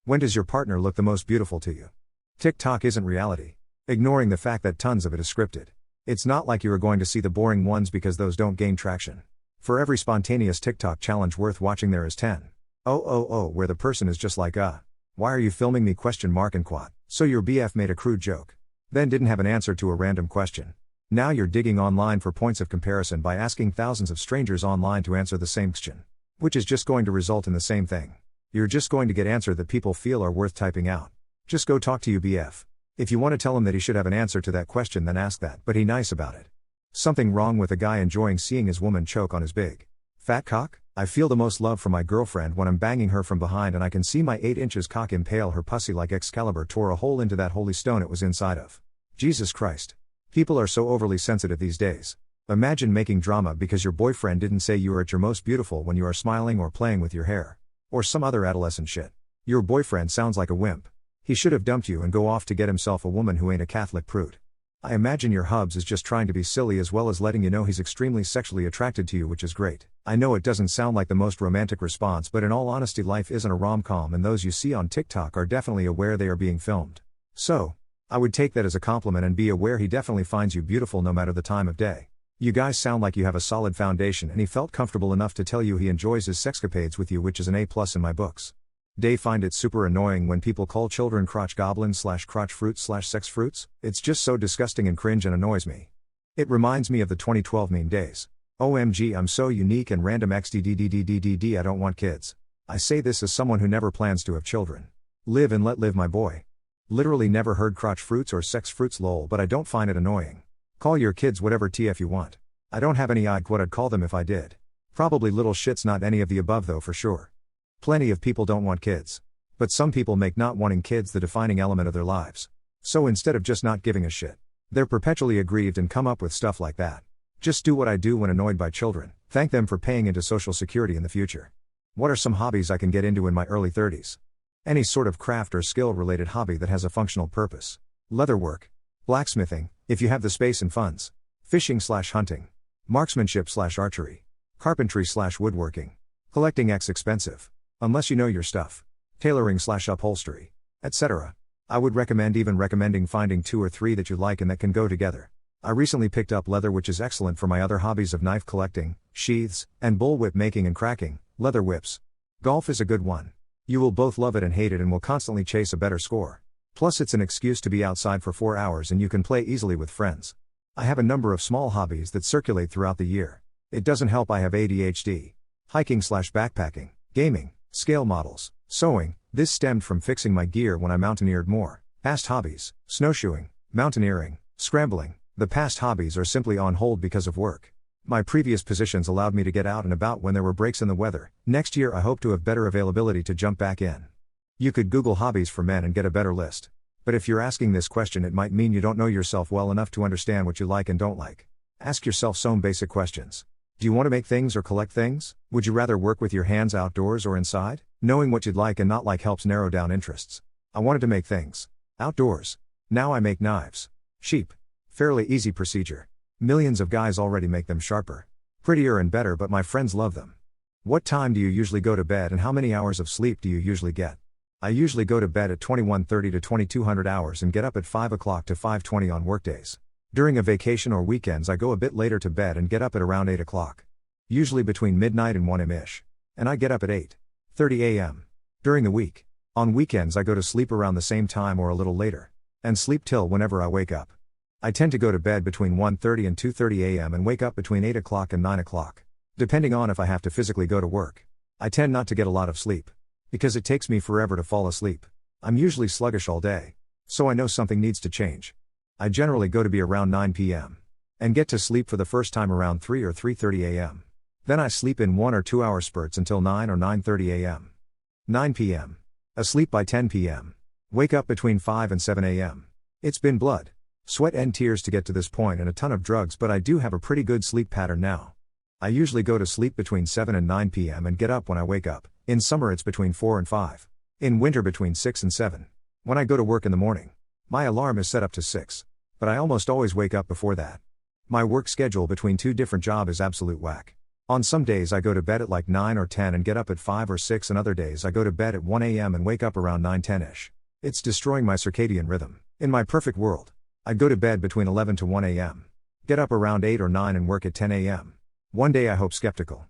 When does your partner look the most beautiful to you? TikTok isn't reality. Ignoring the fact that tons of it is scripted. It's not like you are going to see the boring ones because those don't gain traction. For every spontaneous TikTok challenge worth watching there is 10. Where the person is just like why are you filming me ? And quat. So your BF made a crude joke. Then didn't have an answer to a random question. Now you're digging online for points of comparison by asking thousands of strangers online to answer the same question. Which is just going to result in the same thing. You're just going to get answer that people feel are worth typing out. Just go talk to your BF. If you want to tell him that he should have an answer to that question, then ask that, but he nice about it. Something wrong with a guy enjoying seeing his woman choke on his big fat cock? I feel the most love for my girlfriend when I'm banging her from behind and I can see my 8 inches cock impale her pussy like Excalibur tore a hole into that holy stone it was inside of. Jesus Christ. People are so overly sensitive these days. Imagine making drama because your boyfriend didn't say you are at your most beautiful when you are smiling or playing with your hair. Or some other adolescent shit. Your boyfriend sounds like a wimp. He should have dumped you and go off to get himself a woman who ain't a Catholic prude. I imagine your hubs is just trying to be silly as well as letting you know he's extremely sexually attracted to you, which is great. I know it doesn't sound like the most romantic response, but in all honesty life isn't a rom-com and those you see on TikTok are definitely aware they are being filmed. So, I would take that as a compliment and be aware he definitely finds you beautiful no matter the time of day. You guys sound like you have a solid foundation and he felt comfortable enough to tell you he enjoys his sexcapades with you, which is an A+ in my books. They find it super annoying when people call children crotch goblins / crotch fruits / sex fruits. It's just so disgusting and cringe and annoys me. It reminds me of the 2012 meme days. OMG, I'm so unique and random XDDDDDD, I don't want kids. I say this as someone who never plans to have children. Live and let live, my boy. Literally never heard crotch fruits or sex fruits lol, but I don't find it annoying. Call your kids whatever TF you want. I don't have any idea what I'd call them if I did. Probably little shits, not any of the above though for sure. Plenty of people don't want kids. But some people make not wanting kids the defining element of their lives. So instead of just not giving a shit, they're perpetually aggrieved and come up with stuff like that. Just do what I do when annoyed by children, thank them for paying into Social Security in the future. What are some hobbies I can get into in my early 30s? Any sort of craft or skill related hobby that has a functional purpose. Leatherwork. Blacksmithing, if you have the space and funds. Fishing / hunting. Marksmanship / archery. Carpentry / woodworking. Collecting expensive. Unless you know your stuff. Tailoring / upholstery. Etc. I would recommending finding 2 or 3 that you like and that can go together. I recently picked up leather, which is excellent for my other hobbies of knife collecting, sheaths, and bullwhip making and cracking, leather whips. Golf is a good one. You will both love it and hate it and will constantly chase a better score. Plus it's an excuse to be outside for 4 hours and you can play easily with friends. I have a number of small hobbies that circulate throughout the year. It doesn't help I have ADHD. Hiking / backpacking, gaming, scale models, sewing. This stemmed from fixing my gear when I mountaineered more. Past hobbies, snowshoeing, mountaineering, scrambling. The past hobbies are simply on hold because of work. My previous positions allowed me to get out and about when there were breaks in the weather. Next year I hope to have better availability to jump back in. You could Google hobbies for men and get a better list. But if you're asking this question, it might mean you don't know yourself well enough to understand what you like and don't like. Ask yourself some basic questions. Do you want to make things or collect things? Would you rather work with your hands outdoors or inside? Knowing what you'd like and not like helps narrow down interests. I wanted to make things outdoors. Now I make knives. Sheep. Fairly easy procedure. Millions of guys already make them sharper, prettier and better, but my friends love them. What time do you usually go to bed and how many hours of sleep do you usually get? I usually go to bed at 2130 to 2200 hours and get up at 5 o'clock to 5:20 on workdays. During a vacation or weekends I go a bit later to bed and get up at around 8 o'clock. Usually between midnight and 1 am-ish. And I get up at 8:30 am. During the week. On weekends I go to sleep around the same time or a little later. And sleep till whenever I wake up. I tend to go to bed between 1:30 and 2:30 am and wake up between 8 o'clock and 9 o'clock. Depending on if I have to physically go to work. I tend not to get a lot of sleep. Because it takes me forever to fall asleep. I'm usually sluggish all day. So I know something needs to change. I generally go to be around 9 p.m. and get to sleep for the first time around 3 or 3:30 a.m. Then I sleep in 1 or 2 hour spurts until 9 or 9:30 a.m. 9 p.m. Asleep by 10 p.m. Wake up between 5 and 7 a.m. It's been blood, sweat and tears to get to this point and a ton of drugs, but I do have a pretty good sleep pattern now. I usually go to sleep between 7 and 9 p.m. and get up when I wake up. In summer it's between 4 and 5. In winter between 6 and 7. When I go to work in the morning, my alarm is set up to 6. But I almost always wake up before that. My work schedule between 2 different jobs is absolute whack. On some days I go to bed at like 9 or 10 and get up at 5 or 6, and other days I go to bed at 1 a.m. and wake up around 9-10ish. It's destroying my circadian rhythm. In my perfect world, I'd go to bed between 11 to 1 a.m. Get up around 8 or 9 and work at 10 a.m. One day I hope skeptical.